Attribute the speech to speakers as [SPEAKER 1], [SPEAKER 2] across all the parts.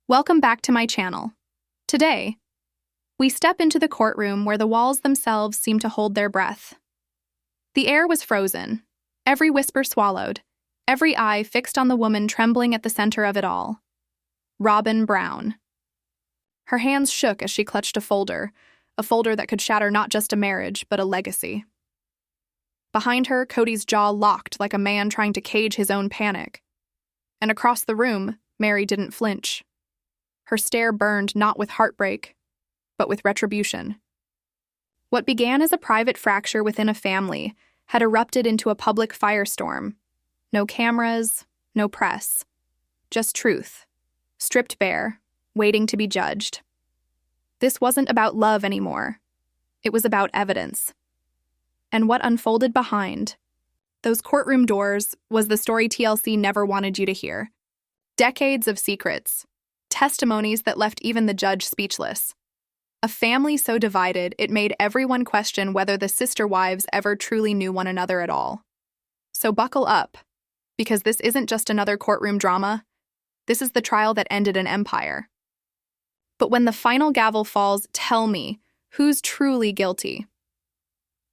[SPEAKER 1] Welcome back to my channel. Today, we step into the courtroom where the walls themselves seem to hold their breath. The air was frozen, every whisper swallowed, every eye fixed on the woman trembling at the center of it all. Robin Brown. Her hands shook as she clutched a folder that could shatter not just a marriage, but a legacy. Behind her, Kody's jaw locked like a man trying to cage his own panic. And across the room, Mary didn't flinch. Her stare burned not with heartbreak, but with retribution. What began as a private fracture within a family had erupted into a public firestorm. No cameras, no press. Just truth, stripped bare, waiting to be judged. This wasn't about love anymore. It was about evidence. And what unfolded behind those courtroom doors was the story TLC never wanted you to hear. Decades of secrets. Testimonies that left even the judge speechless. A family so divided it made everyone question whether the SisterWives ever truly knew one another at all. So buckle up, because this isn't just another courtroom drama. This is the trial that ended an empire. But when the final gavel falls, tell me, who's truly guilty?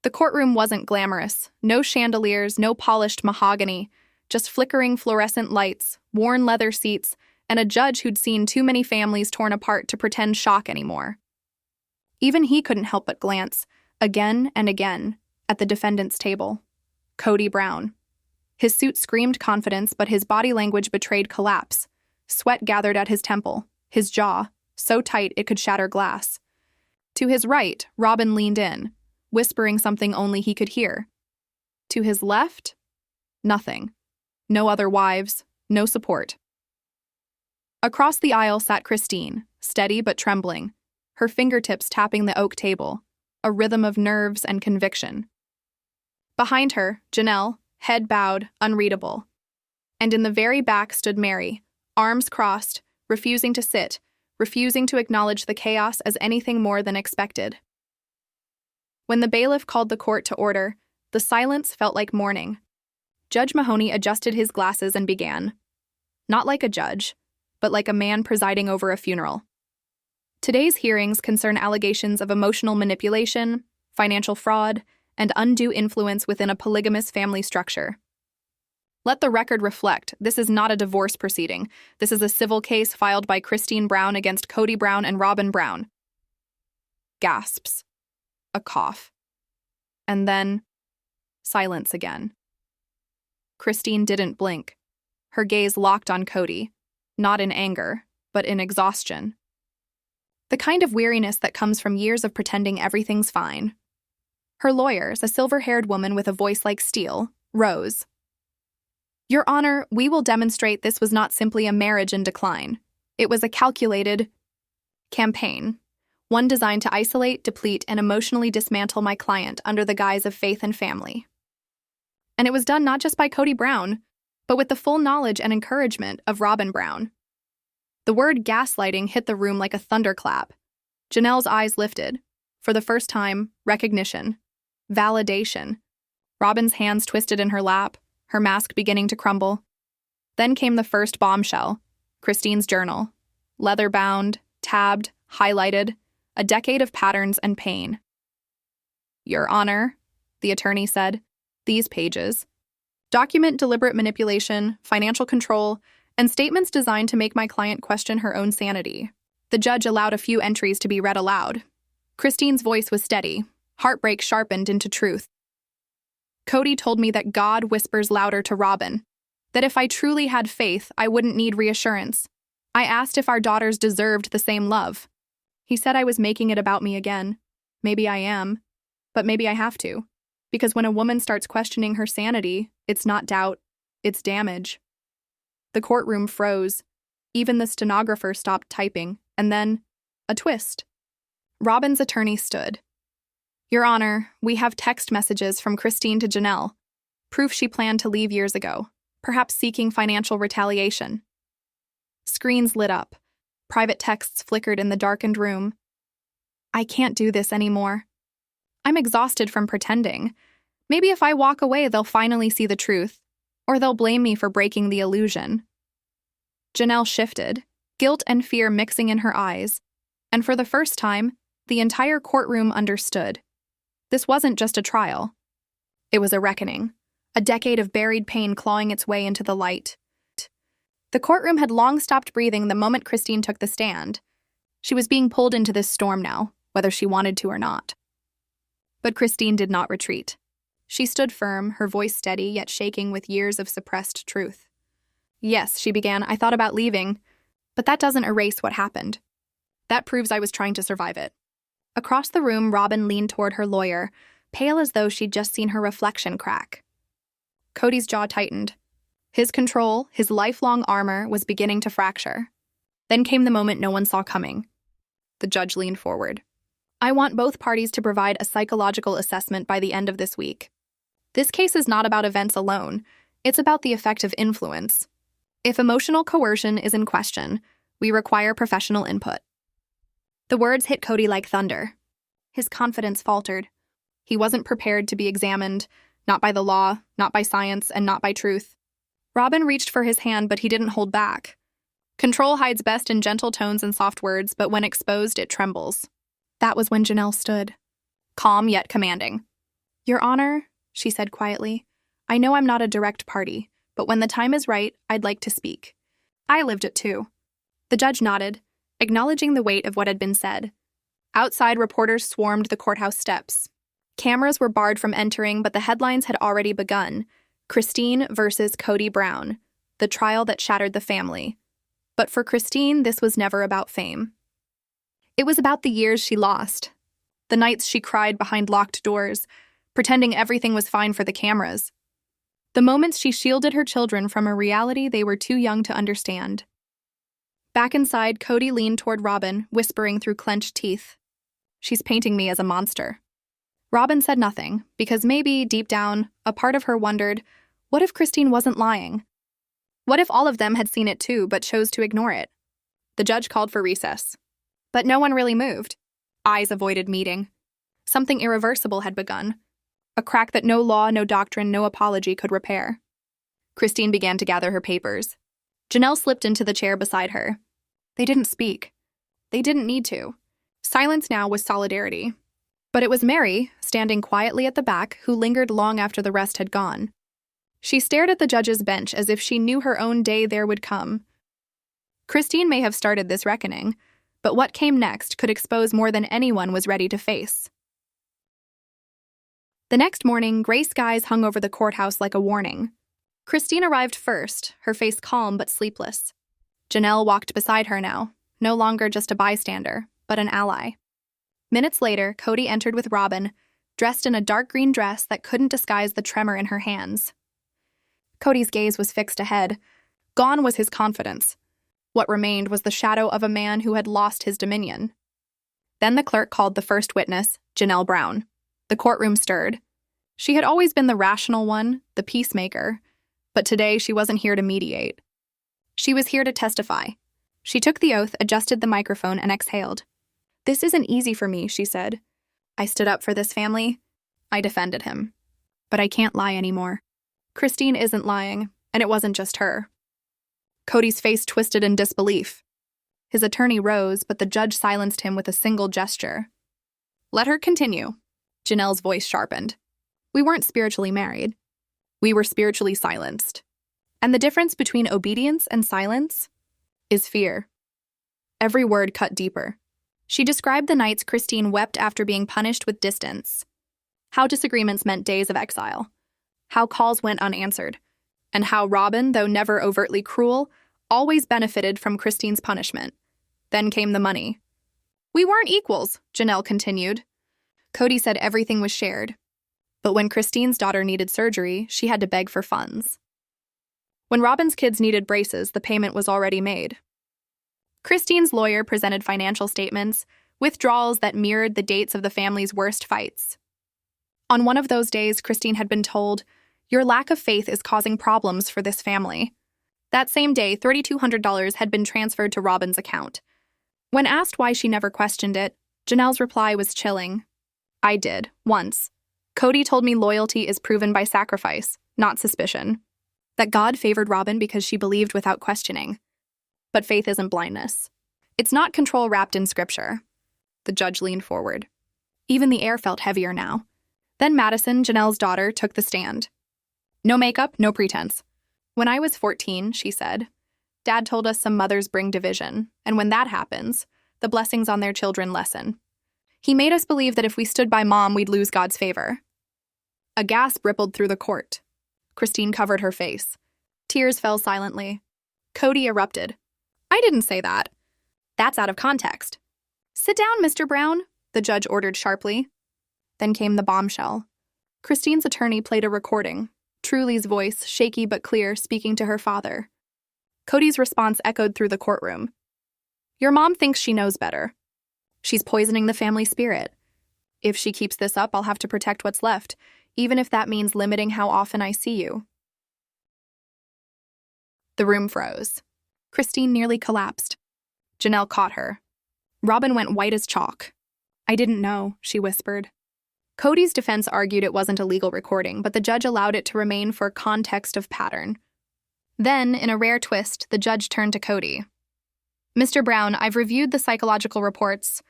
[SPEAKER 1] The courtroom wasn't glamorous. No chandeliers, no polished mahogany, just flickering fluorescent lights, worn leather seats, and a judge who'd seen too many families torn apart to pretend shock anymore. Even he couldn't help but glance, again and again, at the defendant's table. Kody Brown. His suit screamed confidence, but his body language betrayed collapse. Sweat gathered at his temple, his jaw, so tight it could shatter glass. To his right, Robin leaned in, whispering something only he could hear. To his left, nothing. No other wives, no support. Across the aisle sat Christine, steady but trembling, her fingertips tapping the oak table, a rhythm of nerves and conviction. Behind her, Janelle, head bowed, unreadable. And in the very back stood Mary, arms crossed, refusing to sit, refusing to acknowledge the chaos as anything more than expected. When the bailiff called the court to order, the silence felt like mourning. Judge Mahoney adjusted his glasses and began. Not like a judge, but like a man presiding over a funeral. Today's hearings concern allegations of emotional manipulation, financial fraud, and undue influence within a polygamous family structure. Let the record reflect, this is not a divorce proceeding. This is a civil case filed by Christine Brown against Kody Brown and Robin Brown. Gasps. A cough. And then, silence again. Christine didn't blink. Her gaze locked on Kody. Not in anger, but in exhaustion. The kind of weariness that comes from years of pretending everything's fine. Her lawyers, a silver-haired woman with a voice like steel, rose. Your Honor, we will demonstrate this was not simply a marriage in decline. It was a calculated campaign, one designed to isolate, deplete, and emotionally dismantle my client under the guise of faith and family. And it was done not just by Kody Brown, but with the full knowledge and encouragement of Robin Brown. The word gaslighting hit the room like a thunderclap. Janelle's eyes lifted. For the first time, recognition. Validation. Robin's hands twisted in her lap, her mask beginning to crumble. Then came the first bombshell, Christine's journal. Leather-bound, tabbed, highlighted, a decade of patterns and pain. Your Honor, the attorney said, these pages document deliberate manipulation, financial control, and statements designed to make my client question her own sanity. The judge allowed a few entries to be read aloud. Christine's voice was steady, heartbreak sharpened into truth. Kody told me that God whispers louder to Robin, that if I truly had faith, I wouldn't need reassurance. I asked if our daughters deserved the same love. He said I was making it about me again. Maybe I am, but maybe I have to. Because when a woman starts questioning her sanity, it's not doubt, it's damage. The courtroom froze. Even the stenographer stopped typing, and then, a twist. Robin's attorney stood. Your Honor, we have text messages from Christine to Janelle, proof she planned to leave years ago, perhaps seeking financial retaliation. Screens lit up. Private texts flickered in the darkened room. I can't do this anymore. I'm exhausted from pretending. Maybe if I walk away, they'll finally see the truth, or they'll blame me for breaking the illusion. Janelle shifted, guilt and fear mixing in her eyes, and for the first time, the entire courtroom understood. This wasn't just a trial. It was a reckoning, a decade of buried pain clawing its way into the light. The courtroom had long stopped breathing the moment Christine took the stand. She was being pulled into this storm now, whether she wanted to or not. But Christine did not retreat. She stood firm, her voice steady yet shaking with years of suppressed truth. "Yes," she began, "I thought about leaving, but that doesn't erase what happened. That proves I was trying to survive it." Across the room, Robin leaned toward her lawyer, pale as though she'd just seen her reflection crack. Kody's jaw tightened. His control, his lifelong armor, was beginning to fracture. Then came the moment no one saw coming. The judge leaned forward. "I want both parties to provide a psychological assessment by the end of this week. This case is not about events alone. It's about the effect of influence. If emotional coercion is in question, we require professional input." The words hit Kody like thunder. His confidence faltered. He wasn't prepared to be examined, not by the law, not by science, and not by truth. Robin reached for his hand, but he didn't hold back. Control hides best in gentle tones and soft words, but when exposed, it trembles. That was when Janelle stood, calm yet commanding. "Your Honor," she said quietly, "I know I'm not a direct party, but when the time is right, I'd like to speak. I lived it too." The judge nodded, acknowledging the weight of what had been said. Outside, reporters swarmed the courthouse steps. Cameras were barred from entering, but the headlines had already begun. Christine versus Kody Brown, the trial that shattered the family. But for Christine, this was never about fame. It was about the years she lost, the nights she cried behind locked doors, pretending everything was fine for the cameras, the moments she shielded her children from a reality they were too young to understand. Back inside, Kody leaned toward Robin, whispering through clenched teeth, "She's painting me as a monster." Robin said nothing, because maybe, deep down, a part of her wondered, what if Christine wasn't lying? What if all of them had seen it too, but chose to ignore it? The judge called for recess. But no one really moved. Eyes avoided meeting. Something irreversible had begun. A crack that no law, no doctrine, no apology could repair. Christine began to gather her papers. Janelle slipped into the chair beside her. They didn't speak. They didn't need to. Silence now was solidarity. But it was Mary, standing quietly at the back, who lingered long after the rest had gone. She stared at the judge's bench as if she knew her own day there would come. Christine may have started this reckoning, but what came next could expose more than anyone was ready to face. The next morning, gray skies hung over the courthouse like a warning. Christine arrived first, her face calm but sleepless. Janelle walked beside her now, no longer just a bystander, but an ally. Minutes later, Kody entered with Robin, dressed in a dark green dress that couldn't disguise the tremor in her hands. Kody's gaze was fixed ahead. Gone was his confidence. What remained was the shadow of a man who had lost his dominion. Then the clerk called the first witness, Janelle Brown. The courtroom stirred. She had always been the rational one, the peacemaker, but today she wasn't here to mediate. She was here to testify. She took the oath, adjusted the microphone, and exhaled. "This isn't easy for me," she said. "I stood up for this family. I defended him. But I can't lie anymore. Christine isn't lying, and it wasn't just her." Kody's face twisted in disbelief. His attorney rose, but the judge silenced him with a single gesture. "Let her continue." Janelle's voice sharpened. "We weren't spiritually married. We were spiritually silenced. And the difference between obedience and silence is fear." Every word cut deeper. She described the nights Christine wept after being punished with distance. How disagreements meant days of exile. How calls went unanswered. And how Robin, though never overtly cruel, always benefited from Christine's punishment. Then came the money. "We weren't equals," Janelle continued. Kody said everything was shared. But when Christine's daughter needed surgery, she had to beg for funds. When Robin's kids needed braces, the payment was already made. Christine's lawyer presented financial statements, withdrawals that mirrored the dates of the family's worst fights. On one of those days, Christine had been told, "Your lack of faith is causing problems for this family." That same day, $3,200 had been transferred to Robin's account. When asked why she never questioned it, Janelle's reply was chilling. "I did, once. Kody told me loyalty is proven by sacrifice, not suspicion. That God favored Robin because she believed without questioning. But faith isn't blindness. It's not control wrapped in scripture. The judge leaned forward. Even the air felt heavier now. Then Madison, Janelle's daughter, took the stand. No makeup, no pretense. When I was 14, she said, Dad told us some mothers bring division, and when that happens, the blessings on their children lessen. He made us believe that if we stood by Mom, we'd lose God's favor. A gasp rippled through the court. Christine covered her face. Tears fell silently. Kody erupted. I didn't say that. That's out of context. Sit down, Mr. Brown, the judge ordered sharply. Then came the bombshell. Christine's attorney played a recording, Truly's voice, shaky but clear, speaking to her father. Kody's response echoed through the courtroom. Your mom thinks she knows better. She's poisoning the family spirit. If she keeps this up, I'll have to protect what's left, even if that means limiting how often I see you. The room froze. Christine nearly collapsed. Janelle caught her. Robin went white as chalk. I didn't know, she whispered. Kody's defense argued it wasn't a legal recording, but the judge allowed it to remain for context of pattern. Then, in a rare twist, the judge turned to Kody. Mr. Brown, I've reviewed the psychological reports.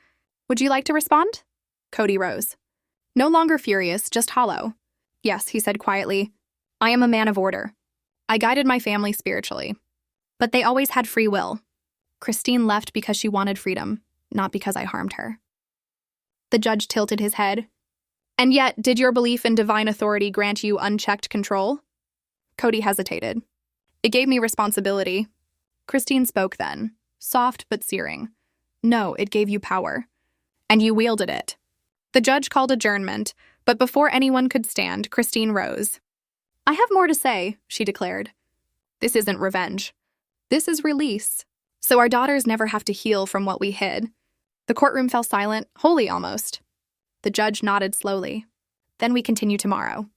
[SPEAKER 1] Would you like to respond? Kody rose. No longer furious, just hollow. Yes, he said quietly. I am a man of order. I guided my family spiritually. But they always had free will. Christine left because she wanted freedom, not because I harmed her. The judge tilted his head. And yet, did your belief in divine authority grant you unchecked control? Kody hesitated. It gave me responsibility. Christine spoke then, soft but searing. No, it gave you power. And you wielded it. The judge called adjournment, but before anyone could stand, Christine rose. I have more to say, she declared. This isn't revenge. This is release. So our daughters never have to heal from what we hid. The courtroom fell silent, holy almost. The judge nodded slowly. Then we continue tomorrow.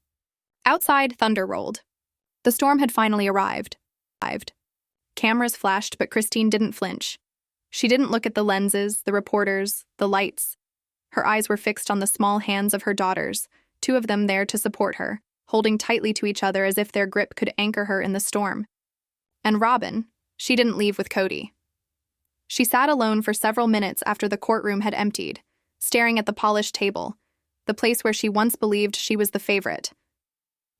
[SPEAKER 1] Outside, thunder rolled. The storm had finally arrived. Cameras flashed, but Christine didn't flinch. She didn't look at the lenses, the reporters, the lights. Her eyes were fixed on the small hands of her daughters, two of them there to support her, holding tightly to each other as if their grip could anchor her in the storm. And Robin, she didn't leave with Kody. She sat alone for several minutes after the courtroom had emptied, staring at the polished table, the place where she once believed she was the favorite.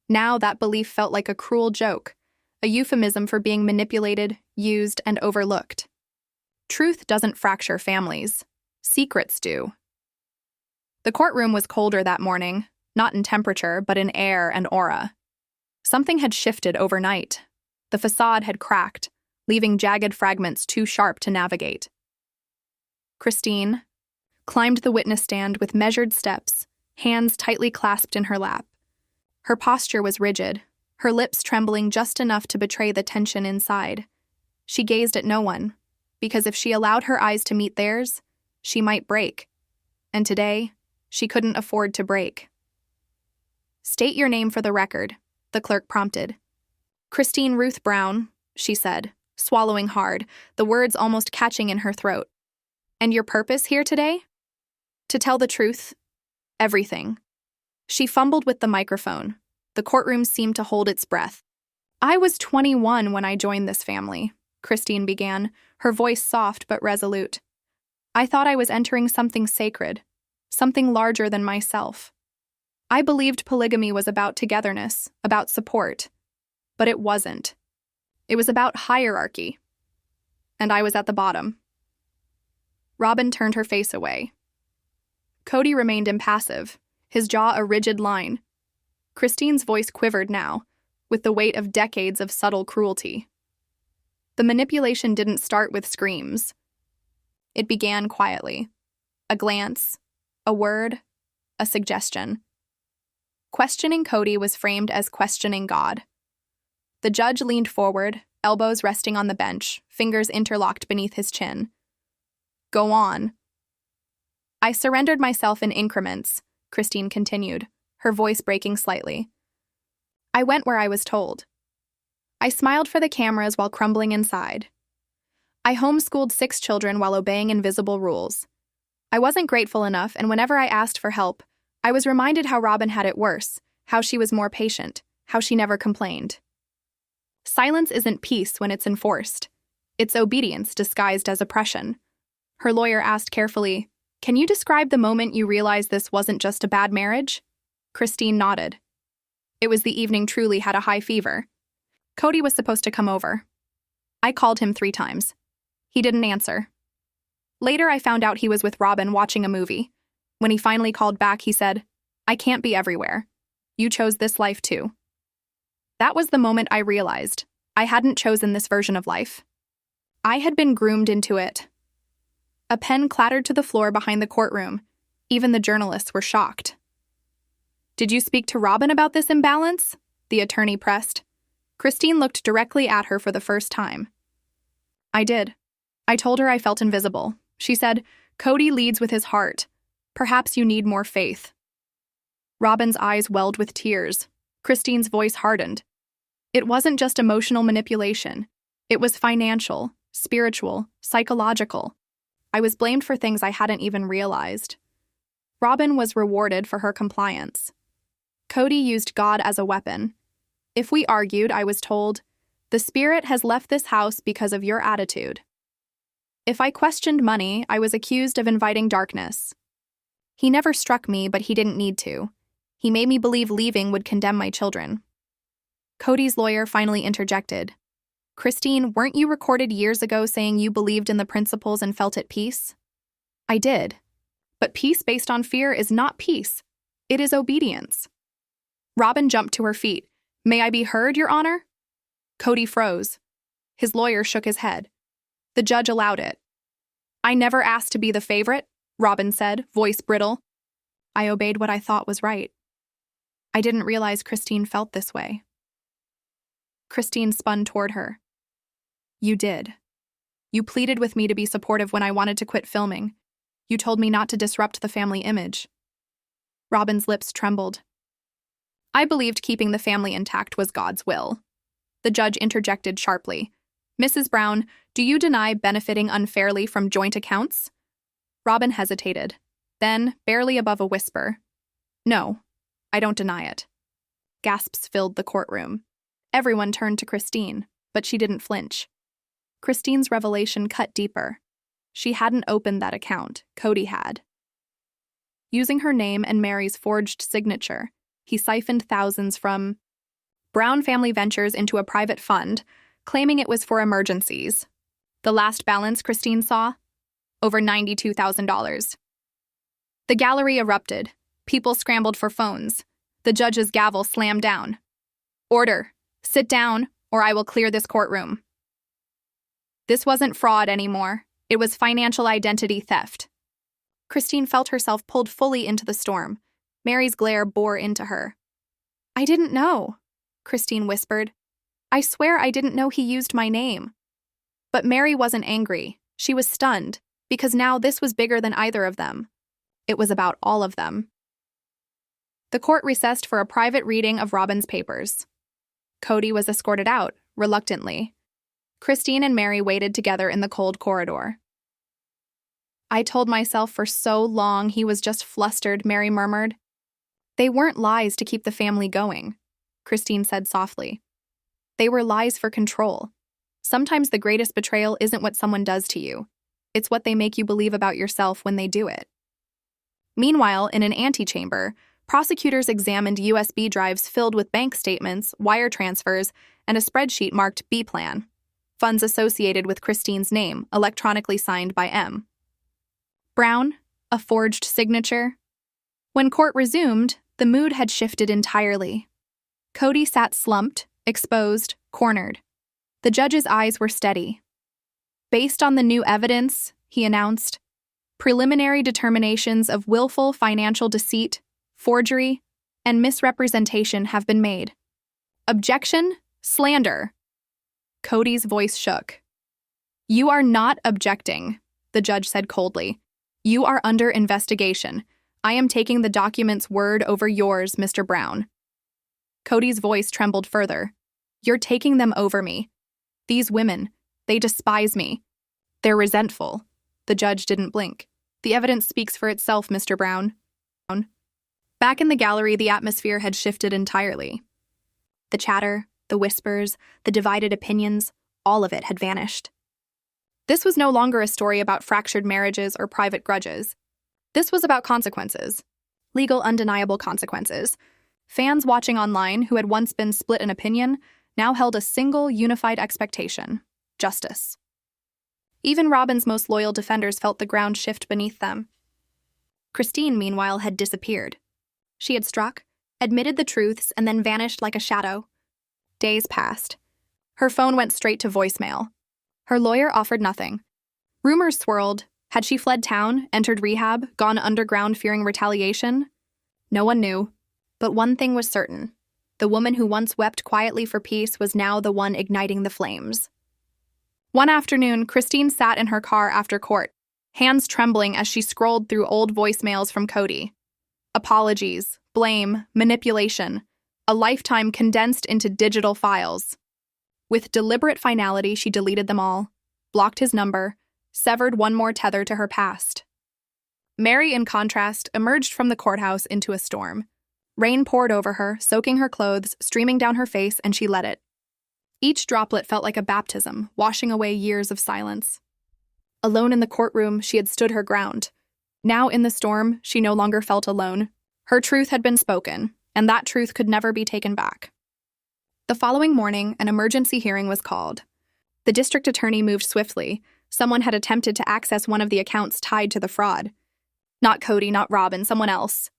[SPEAKER 1] Now that belief felt like a cruel joke, a euphemism for being manipulated, used, and overlooked. Truth doesn't fracture families. Secrets do. The courtroom was colder that morning, not in temperature, but in air and aura. Something had shifted overnight. The facade had cracked, leaving jagged fragments too sharp to navigate. Christine climbed the witness stand with measured steps, hands tightly clasped in her lap. Her posture was rigid, her lips trembling just enough to betray the tension inside. She gazed at no one, because if she allowed her eyes to meet theirs, she might break. And today, she couldn't afford to break. State your name for the record, the clerk prompted. Christine Ruth Brown, she said, swallowing hard, the words almost catching in her throat. And your purpose here today? To tell the truth, everything. She fumbled with the microphone. The courtroom seemed to hold its breath. I was 21 when I joined this family, Christine began, her voice soft but resolute. I thought I was entering something sacred, something larger than myself. I believed polygamy was about togetherness, about support. But it wasn't. It was about hierarchy. And I was at the bottom. Robin turned her face away. Kody remained impassive, his jaw a rigid line. Christine's voice quivered now, with the weight of decades of subtle cruelty. The manipulation didn't start with screams. It began quietly. A glance, a word, a suggestion. Questioning Kody was framed as questioning God. The judge leaned forward, elbows resting on the bench, fingers interlocked beneath his chin. Go on. I surrendered myself in increments, Christine continued, her voice breaking slightly. I went where I was told. I smiled for the cameras while crumbling inside. I homeschooled 6 children while obeying invisible rules. I wasn't grateful enough, and whenever I asked for help, I was reminded how Robin had it worse, how she was more patient, how she never complained. Silence isn't peace when it's enforced. It's obedience disguised as oppression. Her lawyer asked carefully, "Can you describe the moment you realized this wasn't just a bad marriage?" Christine nodded. It was the evening Truly had a high fever. Kody was supposed to come over. I called him 3 times. He didn't answer. Later, I found out he was with Robin watching a movie. When he finally called back, he said, "I can't be everywhere. You chose this life too." That was the moment I realized I hadn't chosen this version of life. I had been groomed into it. A pen clattered to the floor behind the courtroom. Even the journalists were shocked. "Did you speak to Robin about this imbalance?" the attorney pressed. Christine looked directly at her for the first time. "I did. I told her I felt invisible." She said, "Kody leads with his heart. Perhaps you need more faith." Robin's eyes welled with tears. Christine's voice hardened. It wasn't just emotional manipulation. It was financial, spiritual, psychological. I was blamed for things I hadn't even realized. Robin was rewarded for her compliance. Kody used God as a weapon. If we argued, I was told, "The spirit has left this house because of your attitude." If I questioned money, I was accused of inviting darkness. He never struck me, but he didn't need to. He made me believe leaving would condemn my children. Kody's lawyer finally interjected. "Christine, weren't you recorded years ago saying you believed in the principles and felt at peace?" "I did. But peace based on fear is not peace. It is obedience." Robin jumped to her feet. "May I be heard, Your Honor?" Kody froze. His lawyer shook his head. The judge allowed it. "I never asked to be the favorite," Robin said, voice brittle. I obeyed what I thought was right. I didn't realize Christine felt this way. Christine spun toward her. "You did. You pleaded with me to be supportive when I wanted to quit filming. You told me not to disrupt the family image." Robin's lips trembled. "I believed keeping the family intact was God's will." The judge interjected sharply. "Mrs. Brown, do you deny benefiting unfairly from joint accounts?" Robin hesitated. Then, barely above a whisper, "No, I don't deny it." Gasps filled the courtroom. Everyone turned to Christine, but she didn't flinch. Christine's revelation cut deeper. She hadn't opened that account. Kody had. Using her name and Mary's forged signature, he siphoned thousands from Brown Family Ventures into a private fund, claiming it was for emergencies. The last balance Christine saw? Over $92,000. The gallery erupted. People scrambled for phones. The judge's gavel slammed down. "Order. Sit down, or I will clear this courtroom." This wasn't fraud anymore. It was financial identity theft. Christine felt herself pulled fully into the storm. Mary's glare bore into her. "I didn't know," Christine whispered. "I swear I didn't know he used my name." But Mary wasn't angry. She was stunned, because now this was bigger than either of them. It was about all of them. The court recessed for a private reading of Robin's papers. Kody was escorted out, reluctantly. Christine and Mary waited together in the cold corridor. "I told myself for so long he was just flustered," Mary murmured. "They weren't lies to keep the family going," Christine said softly. "They were lies for control. Sometimes the greatest betrayal isn't what someone does to you. It's what they make you believe about yourself when they do it." Meanwhile, in an antechamber, prosecutors examined USB drives filled with bank statements, wire transfers, and a spreadsheet marked B-Plan, funds associated with Christine's name, electronically signed by M. Brown, a forged signature. When court resumed, the mood had shifted entirely. Kody sat slumped, exposed, cornered. The judge's eyes were steady. "Based on the new evidence," he announced, "preliminary determinations of willful financial deceit, forgery, and misrepresentation have been made. Objection, slander." Kody's voice shook. "You are not objecting," the judge said coldly. "You are under investigation. I am taking the document's word over yours, Mr. Brown." Kody's voice trembled further. "You're taking them over me. These women, they despise me. They're resentful." The judge didn't blink. "The evidence speaks for itself, Mr. Brown." Back in the gallery, the atmosphere had shifted entirely. The chatter, the whispers, the divided opinions, all of it had vanished. This was no longer a story about fractured marriages or private grudges. This was about consequences. Legal, undeniable consequences. Fans watching online who had once been split in opinion now held a single, unified expectation: justice. Even Robin's most loyal defenders felt the ground shift beneath them. Christine, meanwhile, had disappeared. She had struck, admitted the truths, and then vanished like a shadow. Days passed. Her phone went straight to voicemail. Her lawyer offered nothing. Rumors swirled. Had she fled town, entered rehab, gone underground fearing retaliation? No one knew. But one thing was certain. The woman who once wept quietly for peace was now the one igniting the flames. One afternoon, Christine sat in her car after court, hands trembling as she scrolled through old voicemails from Kody. Apologies, blame, manipulation, a lifetime condensed into digital files. With deliberate finality, she deleted them all, blocked his number, severed one more tether to her past. Mary, in contrast, emerged from the courthouse into a storm. Rain poured over her, soaking her clothes, streaming down her face, and she let it. Each droplet felt like a baptism, washing away years of silence. Alone in the courtroom, she had stood her ground. Now, in the storm, she no longer felt alone. Her truth had been spoken, and that truth could never be taken back. The following morning, an emergency hearing was called. The district attorney moved swiftly. Someone had attempted to access one of the accounts tied to the fraud. Not Kody, not Robin, someone else.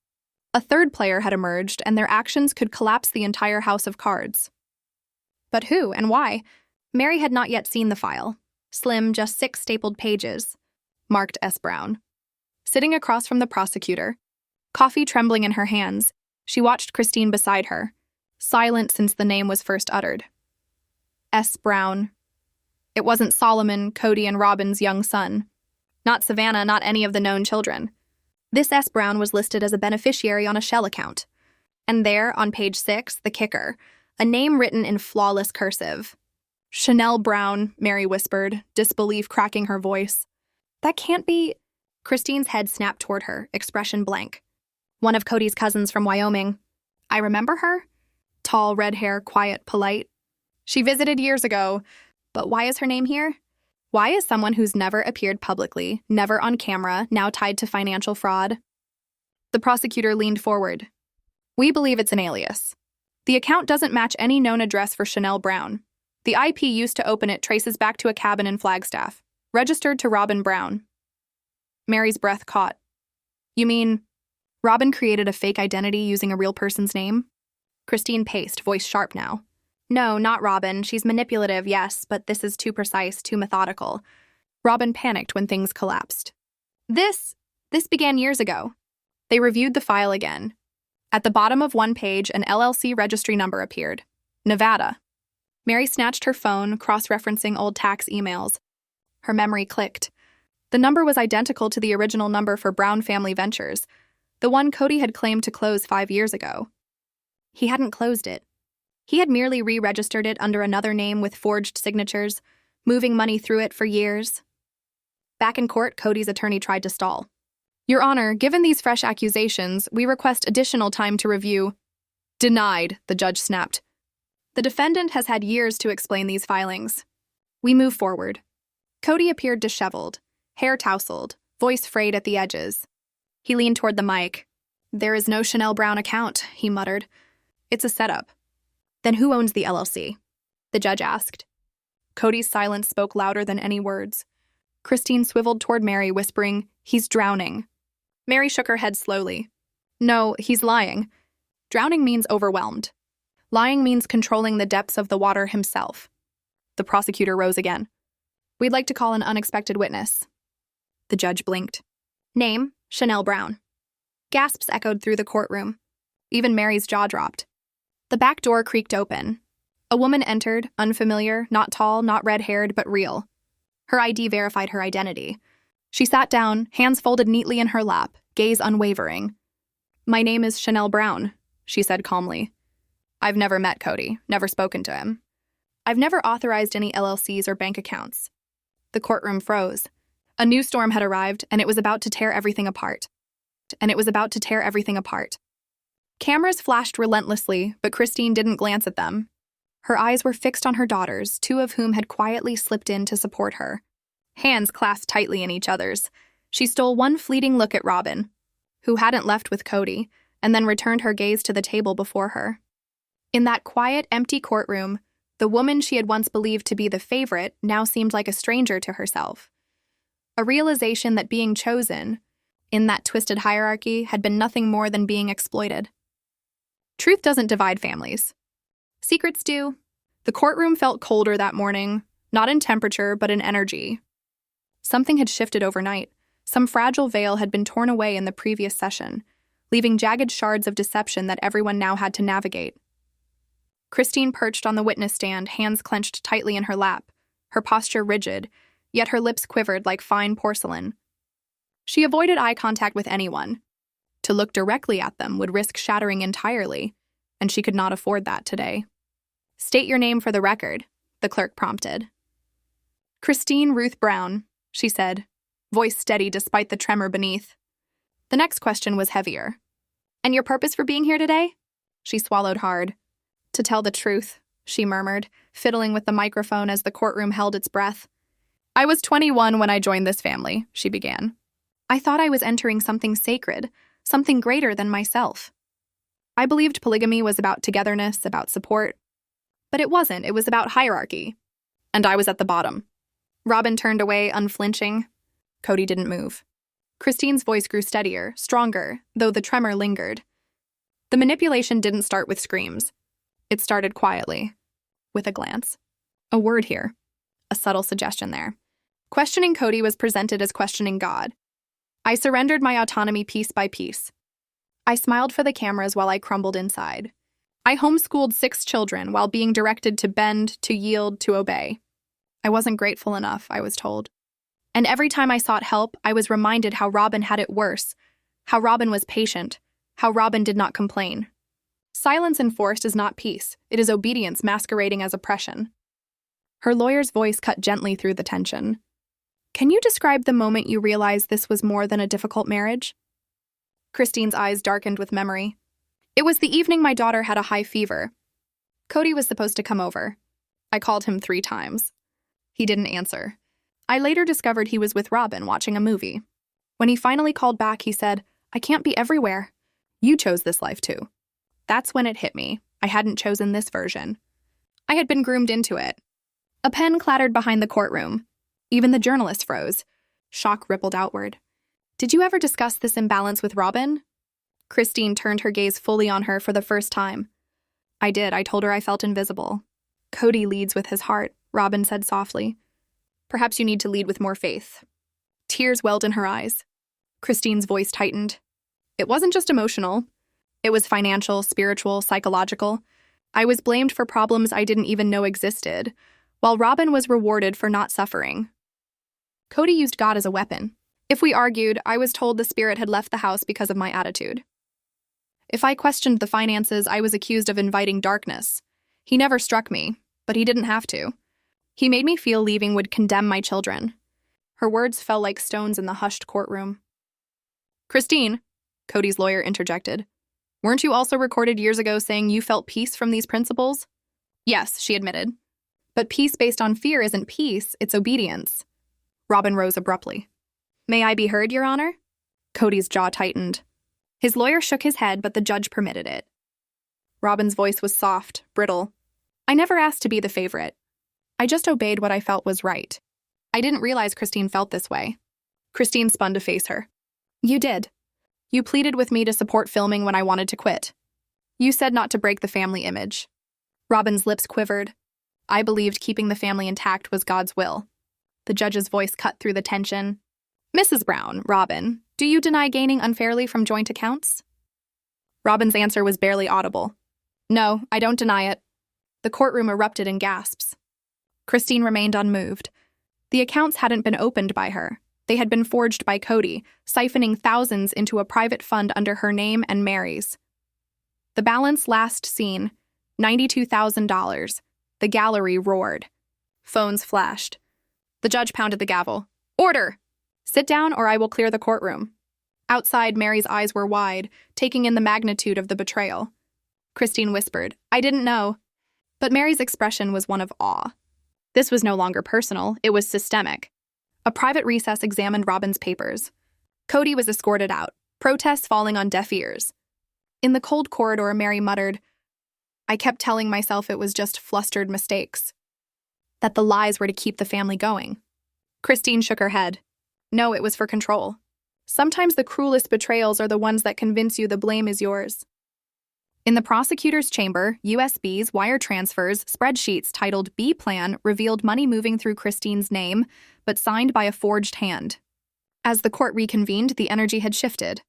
[SPEAKER 1] A third player had emerged, and their actions could collapse the entire house of cards. But who and why? Mary had not yet seen the file. Slim, just 6 stapled pages. Marked S. Brown. Sitting across from the prosecutor, coffee trembling in her hands, she watched Christine beside her, silent since the name was first uttered. S. Brown. It wasn't Solomon, Kody, and Robin's young son. Not Savannah, not any of the known children. This S. Brown was listed as a beneficiary on a shell account. And there, on page 6, the kicker, a name written in flawless cursive. Chanel Brown, Mary whispered, disbelief cracking her voice. That can't be... Christine's head snapped toward her, expression blank. One of Kody's cousins from Wyoming. I remember her. Tall, red hair, quiet, polite. She visited years ago. But why is her name here? Why is someone who's never appeared publicly, never on camera, now tied to financial fraud? The prosecutor leaned forward. We believe it's an alias. The account doesn't match any known address for Chanel Brown. The IP used to open it traces back to a cabin in Flagstaff, registered to Robin Brown. Mary's breath caught. You mean, Robin created a fake identity using a real person's name? Christine paced, voice sharp now. No, not Robin. She's manipulative, yes, but this is too precise, too methodical. Robin panicked when things collapsed. This began years ago. They reviewed the file again. At the bottom of one page, an LLC registry number appeared. Nevada. Mary snatched her phone, cross-referencing old tax emails. Her memory clicked. The number was identical to the original number for Brown Family Ventures, the one Kody had claimed to close 5 years ago. He hadn't closed it. He had merely re-registered it under another name with forged signatures, moving money through it for years. Back in court, Kody's attorney tried to stall. Your Honor, given these fresh accusations, we request additional time to review. Denied, the judge snapped. The defendant has had years to explain these filings. We move forward. Kody appeared disheveled, hair tousled, voice frayed at the edges. He leaned toward the mic. There is no Chanel Brown account, he muttered. It's a setup. Then who owns the LLC? The judge asked. Kody's silence spoke louder than any words. Christine swiveled toward Mary, whispering, He's drowning. Mary shook her head slowly. No, he's lying. Drowning means overwhelmed. Lying means controlling the depths of the water himself. The prosecutor rose again. We'd like to call an unexpected witness. The judge blinked. Name, Chanel Brown. Gasps echoed through the courtroom. Even Mary's jaw dropped. The back door creaked open. A woman entered, unfamiliar, not tall, not red-haired, but real. Her ID verified her identity. She sat down, hands folded neatly in her lap, gaze unwavering. My name is Chanel Brown, she said calmly. I've never met Kody, never spoken to him. I've never authorized any LLCs or bank accounts. The courtroom froze. A new storm had arrived, and it was about to tear everything apart. Cameras flashed relentlessly, but Christine didn't glance at them. Her eyes were fixed on her daughters, 2 of whom had quietly slipped in to support her. Hands clasped tightly in each other's, she stole one fleeting look at Robin, who hadn't left with Kody, and then returned her gaze to the table before her. In that quiet, empty courtroom, the woman she had once believed to be the favorite now seemed like a stranger to herself. A realization that being chosen, in that twisted hierarchy, had been nothing more than being exploited. Truth doesn't divide families. Secrets do. The courtroom felt colder that morning, not in temperature, but in energy. Something had shifted overnight. Some fragile veil had been torn away in the previous session, leaving jagged shards of deception that everyone now had to navigate. Christine perched on the witness stand, hands clenched tightly in her lap, her posture rigid, yet her lips quivered like fine porcelain. She avoided eye contact with anyone. To look directly at them would risk shattering entirely, and she could not afford that today. "State your name for the record," the clerk prompted. "Christine Ruth Brown," she said, voice steady despite the tremor beneath. The next question was heavier. "And your purpose for being here today?" She swallowed hard. "To tell the truth," she murmured, fiddling with the microphone as the courtroom held its breath. "I was 21 when I joined this family," she began. "I thought I was entering something sacred, something greater than myself. I believed polygamy was about togetherness, about support. But it wasn't. It was about hierarchy. And I was at the bottom." Robin turned away, unflinching. Kody didn't move. Christine's voice grew steadier, stronger, though the tremor lingered. The manipulation didn't start with screams. It started quietly, with a glance. A word here, a subtle suggestion there. Questioning Kody was presented as questioning God. "I surrendered my autonomy piece by piece. I smiled for the cameras while I crumbled inside. I homeschooled 6 children while being directed to bend, to yield, to obey. I wasn't grateful enough, I was told. And every time I sought help, I was reminded how Robin had it worse, how Robin was patient, how Robin did not complain. Silence enforced is not peace. It is obedience masquerading as oppression." Her lawyer's voice cut gently through the tension. "Can you describe the moment you realized this was more than a difficult marriage?" Christine's eyes darkened with memory. "It was the evening my daughter had a high fever. Kody was supposed to come over. I called him 3 times. He didn't answer. I later discovered he was with Robin watching a movie. When he finally called back, he said, 'I can't be everywhere. You chose this life too.' That's when it hit me. I hadn't chosen this version. I had been groomed into it." A pen clattered behind the courtroom. Even the journalist froze. Shock rippled outward. "Did you ever discuss this imbalance with Robin?" Christine turned her gaze fully on her for the first time. "I did. I told her I felt invisible." "Kody leads with his heart," Robin said softly. "Perhaps you need to lead with more faith." Tears welled in her eyes. Christine's voice tightened. "It wasn't just emotional. It was financial, spiritual, psychological. I was blamed for problems I didn't even know existed, while Robin was rewarded for not suffering. Kody used God as a weapon. If we argued, I was told the spirit had left the house because of my attitude. If I questioned the finances, I was accused of inviting darkness. He never struck me, but he didn't have to. He made me feel leaving would condemn my children." Her words fell like stones in the hushed courtroom. "Christine," Kody's lawyer interjected, "weren't you also recorded years ago saying you felt peace from these principles?" "Yes," she admitted. "But peace based on fear isn't peace, it's obedience." Robin rose abruptly. "May I be heard, Your Honor?" Kody's jaw tightened. His lawyer shook his head, but the judge permitted it. Robin's voice was soft, brittle. "I never asked to be the favorite. I just obeyed what I felt was right. I didn't realize Christine felt this way." Christine spun to face her. "You did. You pleaded with me to support filming when I wanted to quit. You said not to break the family image." Robin's lips quivered. "I believed keeping the family intact was God's will." The judge's voice cut through the tension. "Mrs. Brown, Robin, do you deny gaining unfairly from joint accounts?" Robin's answer was barely audible. "No, I don't deny it." The courtroom erupted in gasps. Christine remained unmoved. The accounts hadn't been opened by her. They had been forged by Kody, siphoning thousands into a private fund under her name and Mary's. The balance last seen, $92,000. The gallery roared. Phones flashed. The judge pounded the gavel. "Order! Sit down or I will clear the courtroom." Outside, Mary's eyes were wide, taking in the magnitude of the betrayal. Christine whispered, "I didn't know." But Mary's expression was one of awe. This was no longer personal, it was systemic. A private recess examined Robin's papers. Kody was escorted out, protests falling on deaf ears. In the cold corridor, Mary muttered, "I kept telling myself it was just flustered mistakes, that the lies were to keep the family going." Christine shook her head. No, it was for control. Sometimes the cruelest betrayals are the ones that convince you the blame is yours. In the prosecutor's chamber, USBs, wire transfers, spreadsheets titled B Plan revealed money moving through Christine's name, but signed by a forged hand. As the court reconvened, the energy had shifted.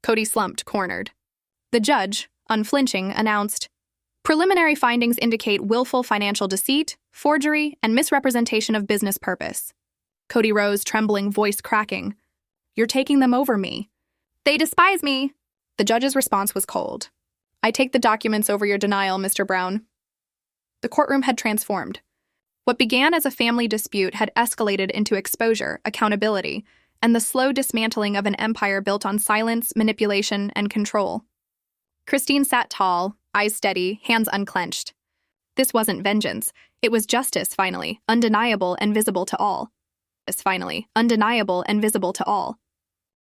[SPEAKER 1] Kody slumped, cornered. The judge, unflinching, announced, "Preliminary findings indicate willful financial deceit, forgery, and misrepresentation of business purpose." Kody rose, trembling, voice cracking. "You're taking them over me." "They despise me." The judge's response was cold. "I take the documents over your denial, Mr. Brown." The courtroom had transformed. What began as a family dispute had escalated into exposure, accountability, and the slow dismantling of an empire built on silence, manipulation, and control. Christine sat tall, eyes steady, hands unclenched. This wasn't vengeance. It was justice, finally, undeniable and visible to all. Finally, undeniable and visible to all.